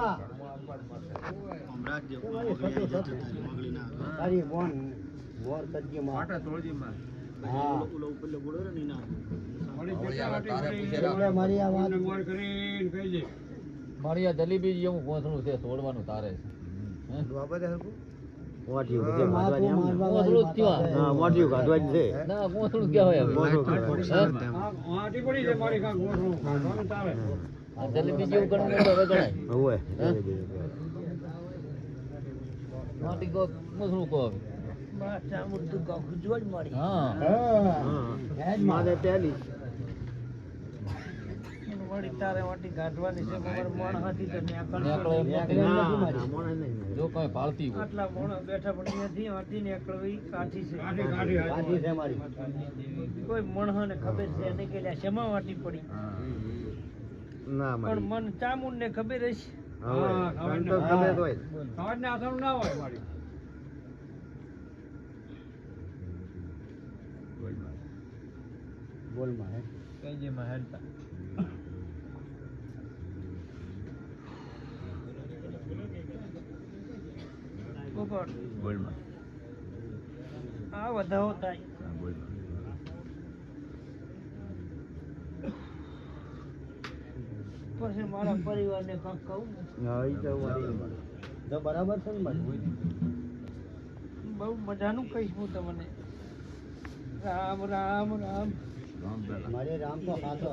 માં અમરાજ જે મોગલી જતો મોગલી ના તારી બોન વોર તજ્જી માં આટા તોળજી માં હા ઓલો ઉપર બોડો ને ના મારી આ વાત મારી આ જલેબી જેવું ગોથણું છે તોડવાનું તારે છે બાબા હરકુ વાટ્યું છે માથું ગોથણું જ થયો હા વાટ્યું કાઢવા જ છે ના ગોથણું ક્યાં હોય આટી પડી છે મારી કા ગોઠણું કાઢવાનું તારે આ જલેબી જેવું ગણવું તો હવે ગણાય હોવે માટી કો ગોથણું કહો હવે માથા મુદ્દું ગાખું જોડ મારી હા મારે પહેલી વળી તારે વાટી ગાંઠવાની છે મારે મોણ હતી તો નેકળો નેકળ એમ નથી. જો કઈ પાળતી હોય આટલા મોણ બેઠા પણ નથી વાટી નેકળવી કાઠી છે વાટી છે મારી કોઈ મણહને ખબર છે એને કે લ્યા શેમાં વાટી પડી ના પણ મન ચામુંડ ને ખબર હશે હવે તો ખબર હોય ખાવાને આથાનું ના હોય મારી બોલ માં હે કઈ જે માં હેડતા બોલમાં આ વધાવો થાય પછી મારા પરિવારને કાંક કહું હા ઈ તો મારી તો બરાબર છે ને મારી બહુ મજાનું કહીશ હું તમને રામ રામ રામ મારે રામ તો સાચો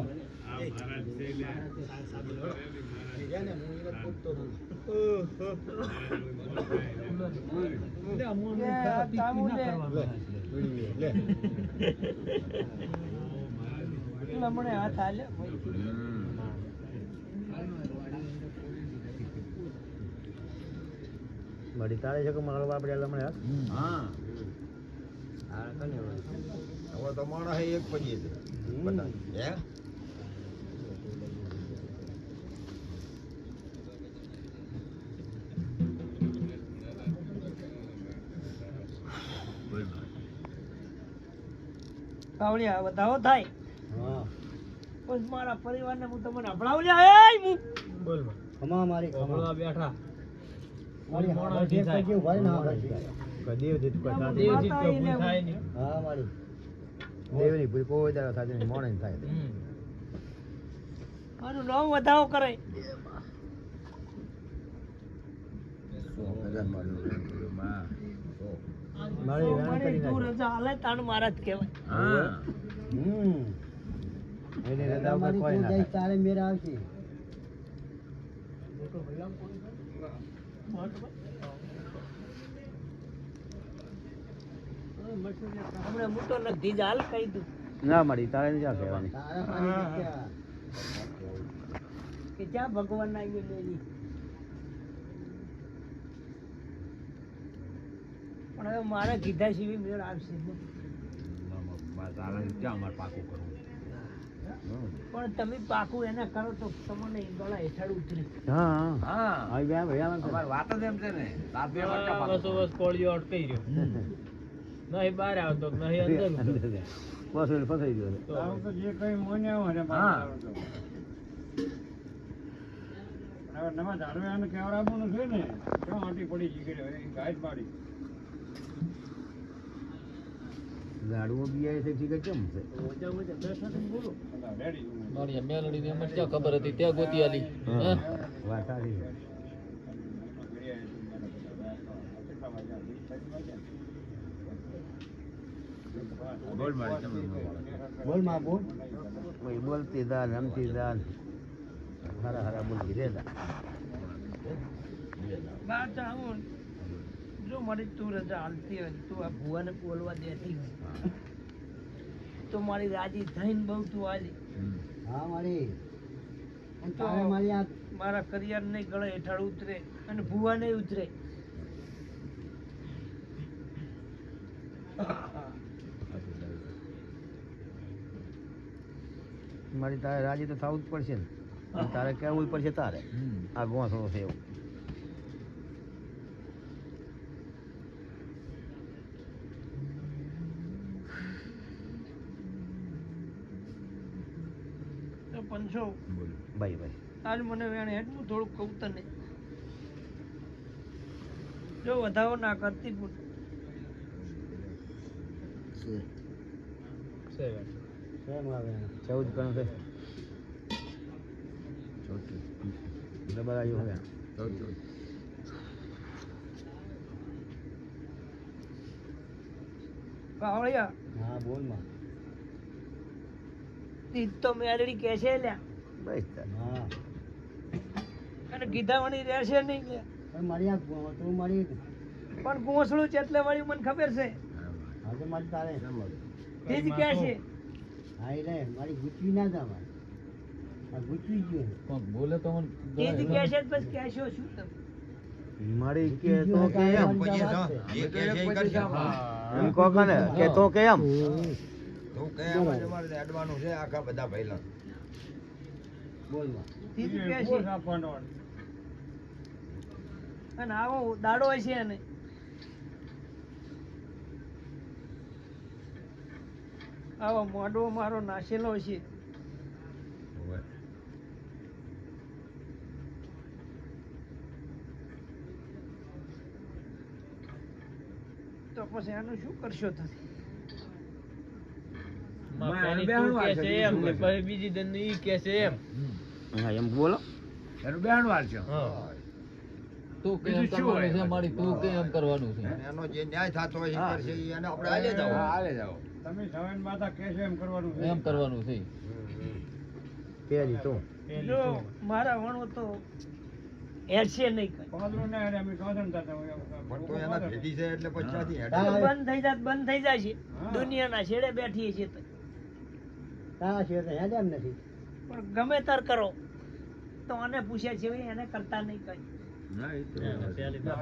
લમણે હાથ હાલ્યા મારી તારે છે કે મારો બાપ રેલા મને હા હા કને હવે તો માણસ એક પડી છે બધા હે કાવડિયા વધાવો થાય હા પણ મારા પરિવારને હું તમને હંભળાવ્યા હું બોલ ખમા મારી ખમા બેઠા મારી મોણા જે કઈ ભાઈ ના ભાઈ કદી દીત પતા દેવજી તો ભૂલ થાય નહીં હા મારી દેવની ભૂલ કોઈ દાડા થાય નહીં મોણે થાય મારું નામ વધાવો કરે મારી વેણ મને કરી તું નાખી રજા હાલે તાણ મારા જ કહેવાય હા એને રજા ઉપર કોઈ ના થાય તારે મેરા આવશે હમણાં હું તો નથી જ હાલ કહી દઉં ના મારી તારે નહીં કહેવાની કે જ્યાં ભગવાન ના લેલી પણ હવે મારે કીધા સિવાય મેળ આવશે નહીં. પણ તમે પાકું એના કરો તો તમને ગળા હેઠળ ઉતરે હા હા આવી ગયા ભૈયા વાત જ એમ છે ને રાત બે બસો બસ કોળિયો અટકાઈ રહ્યો નહીં બહાર આવતો નહીં અંદર ઉતરતો. બસ એટલે ફસાઈ ગયો તો જે કઈ મને હોય ને હા. હવે નવા ઝાડવે આને કેવડાવવાનું છે ને ક્યાં આંટી પડી શીખી ગાઈડ પાડી ગાડું બી આવે છે ઠીક કેમ છે રેડી મારી આ મેલડીને એમ જ ક્યાં ખબર હતી ત્યાં ગોતી આલી હે? વાત સારી બોલ મારી બોલ માં બોલ કોઈ બોલતી દાન રમતી દાન હરા હરા બોલતી રે વાત આવું જો મારી તું રજા હાલતી હોય તું આ ભુવાને બોલવા દેતી હોય તો મારી રાજી થઈને બહુ તું આલી હા મારી તો તારે મારી આ મારા કરિયર ને ગળે હેઠળ ઉતરે અને ભુવા નહીં ઉતરે મારી તારે રાજી તો થવું જ પડશે ને અને તારે કહેવું જ પડશે તારે આ ગોઠણો છે એવું તો પંચો ભાઈ ભાઈ આજ મને વેણ હેઠ હું થોડુંક કહું તને જો વધારો ના કરતી પૂર સેવન કેમ આવે 14 ગણો છે 14 ડબલ આવ્યું હવે 14 પાવળિયા હા બોલ માં ઈ તો મેરડી કે છે લ્યા બસ તાર હા અને ગીધાવાળી રહેશે નહીં લ્યા પણ મારી આ તું મારી પણ ગોસડું ચેટલે વાળ્યું મને ખબર છે આજે મારી તારે એ જ કે છે હા એટલે મારી ગુચવી ના જવાય આ ગુચવી ગયું બોલે તો એ જ કે છે બસ કહેશો શું તમે મારી કે તો કે એમ પછી તો જે કે છે એ કરશે. એમ કહો કે ને કે તો કે એમ તું કે એમ જ અમારે અડવાનું છે આખા બધા ભઈલા. બોલ માં એ જ કે બોલ છે આપવાનો. અને આવો દાડો હોય છે અને આવો મોઢો મારો નાશેલો છે ઓવે. તો પછી આનું શું કરશો તમે બીજી દન ઈ કે છે એમ હા એમ બોલો એનું બેહણું હાલ છે. તું કેમ કરવાનું છે, મારી તું કેમ કરવાનું છે એનો જે ન્યાય થતો હોય એ કરશે ઈ એને આપણે હાલે જાવ. તમે સવાઈન માતા કહેશો એમ કરવાનું છે. એમ કરવાનું છે પેલી તો જો મારા વણો તો હેરશે નહીં કઈ પાંદડું ના હેડે, અમે કાંધણ થતા હોય એમ. પણ તો એના ભેટી છે એટલે પછી ક્યાંથી હેડે? હા. બંધ થઈ જાય છે હા. દુનિયાના છેડે બેઠીએ છીએ તો. તારા છે તો હેડ એમ નથી પણ ગમે તાર કરો તો આને પૂછ્યા છે એને કરતા નહીં કઈ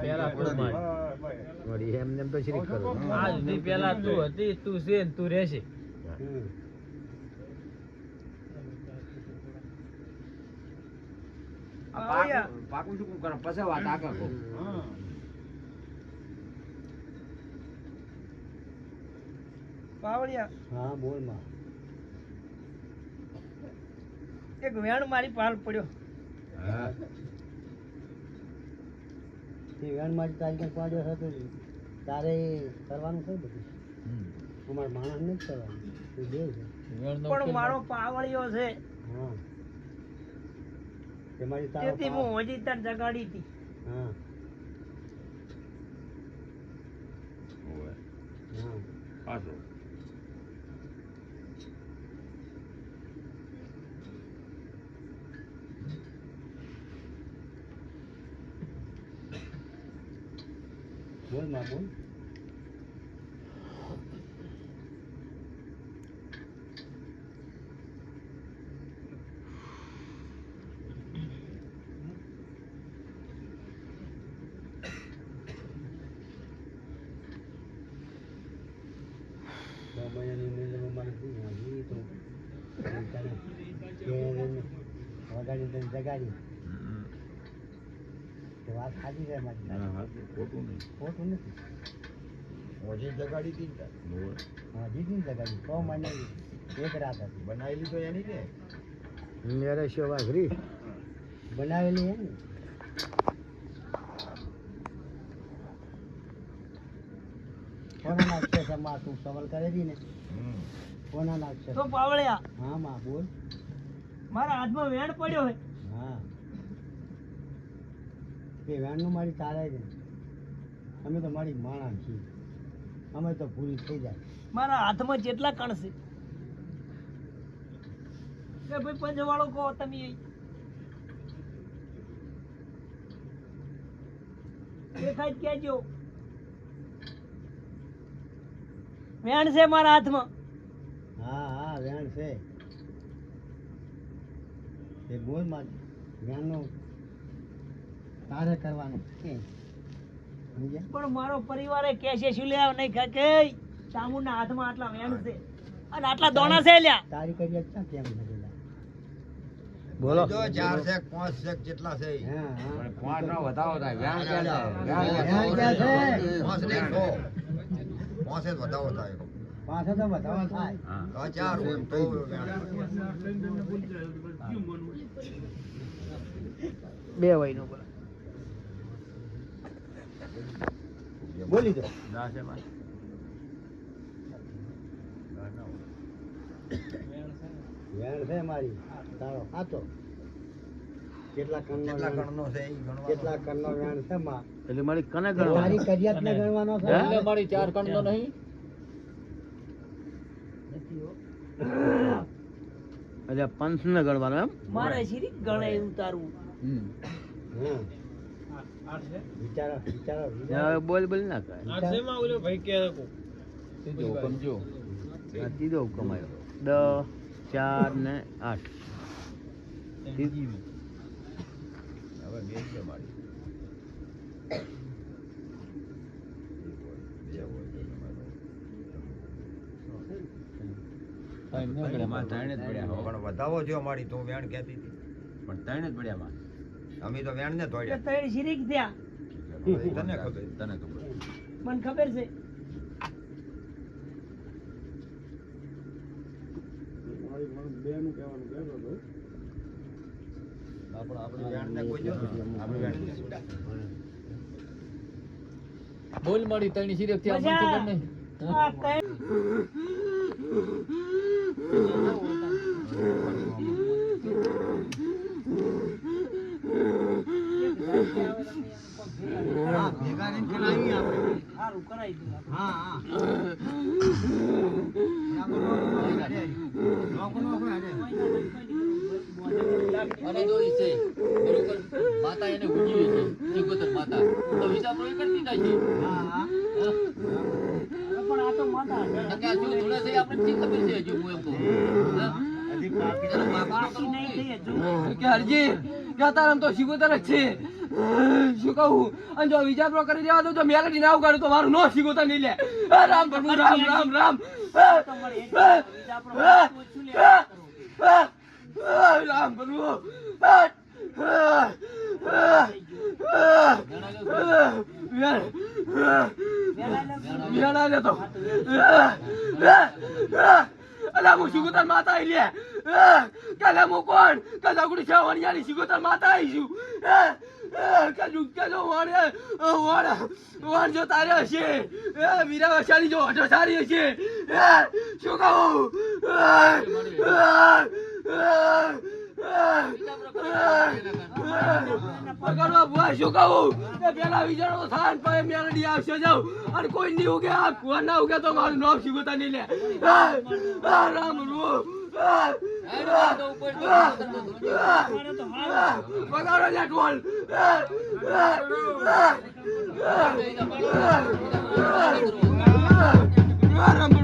પેલા તું મારી. બસ. વળી એમને એમ તો શરીક કરો આજ ની પેલા તું હતી તું છે ને તું રહેશે પાવળિયા હા. પાવળિયા હા બોલ માં એક વેણ મારી પાલ પડ્યો હા. તે વેણ મારી તારીખ પાડ્યો હતો તારે કરવાનું છે બધું અમારે માણસ નથી કરવાનું તું દેવ છે પણ મારો પાવળિયો છે હા તે મારી તારો તેથી હું હજી તાર જગાડી હતી હા ઓવે. હા પાછો. બોલ માં બોલ મહિનાની ઉંમરમાં મારે શું વાંધું? ઈ તો વગાડી તને જગાડી તો વાત સાચી છે મારી ખોટું નહીં. ખોટું નથી ઓછી જગાડી હતી ને તાર. હા દીદી જગાડી 6 મહિને એક રાત હતી બનાવેલી તો એની ને. મેરે શિવાઘરી બનાવેલી હે ને કોના નાખશે સમા તું સવાલ કરેલી ને કોના નાખશે તો પાવળિયા હા માં બોલ મારા હાથમાં વેણ પડ્યો હોય હા એ વેણનું મારી ચાલે છે અમે તો મારી માણસ છીએ અમે તો પૂરી થઈ જાય મારા હાથમાં જેટલા કણ છે કે ભાઈ પંજવાળો કહો તમે દેખાય જ કહેજો વેણ છે મારા હાથમાં હા હા વેણ છે એ બોલ માં વેણનું તારે કરવાનું સમજ્યા પણ મારો પરિવારે કે છે શું લે નહીં કે ચામુંડના હાથમાં આટલા વેણ છે અને આટલા દોણા છે લ્યા તારી કરી ક્યાં કેમ નથી બોલો. જો 4 શેક 5 શેક જેટલા છે ઈ. હા હા પાંચ નહીં, સો. પાંચ જ વધાવો થાય. પાછો તો વધારો થાય તો 4 હોય તો બે વયનો બોલો બોલી દો દા છે મારે વેણ છે મારી તારો સાચો કેટલા કણનો કેટલા વેણ? કણનો છે ઈ ગણવાનો. કેટલા કણનો વેણ છે માં એટલે મારી કને તારી કરિયાત ને ગણવાનો છે એટલે મારી 4 કણનો નહીં નથી હો. એટલે પંચ ને ગણવાનો એમ મારે શીરી ગણે ઉતારવું હા વિચારો વિચારો હવે બોલ બોલ ના કરે વિચારો. ઓલો ભાઈ કે સીધો હુકમ જો આ સીધો હુકમ આવ્યો 10 4 ને 8 હવે બે છે મારી પણ વધાવો જો મારી તું વેણ કહેતી હતી પણ ત્રણ જ પડ્યા માં અમે તો વેણ ને કે તોડ્યા ત્રણ શીરી થયા તને ખબર તને ખબર મને ખબર છે મારી બેનું કહેવાનું કહેતો હતો આપણી વેણ ને કોઈ જો આપણે વેણ ને છૂટા. બોલ મારી ત્રણ સિરેક થી મજા. ખબર નહીં આ ત્રણ હા, ભેગા રહીને કરાવીએ આપણે. સારું કરાવી દઉં આપણે. હા હા નોકરો કોઈ હાડે. અને દોરી છે બરોબર માતા એને ગુંજી છે ચિકોતર માતા તો હિસાબ રોઈ કરતી જાય છે હા હા પણ આ તો માતા છે. નકા જો જોડે છે આપણે ઠીક ખબર છે હજુ હું એમ કહું હજી પાકી એનો બાપાનો બાકી નહીં થઈ હજુ. કે હરજી કે તારમ તો શીખોતર જ છે શું કહું અને જો વિચાર કરી દેવા દો તો મેલડી ના ઉગાડું તો મારું નો શીખોતર નહીં લે રામ પ્રભુ રામ રામ રામ તો મળે એક બીજા આપણો ઓછું લેવા કરો. રામ પ્રભુ વેલા લે. તો અલા હું શીખોતર માતા આવી લે કાલે હું કોણ કાલે ગુડી છે વણિયાની શીખોતર માતા આવી છું કાજુ વણ જો તારે હશે વીરા વસાણી જો હટો સારી હશે શું કહું પકડવા ભુવા શું કહું એ પેલા વિચારો થાય ને પછી મેલડી આવશે જાઉં અને કોઈ નહીં ઉગે આ કુવા ના ઉગે તો મારું નામ શીખોતા નહીં લે રામ રો પકડો લે ઢોલ રામ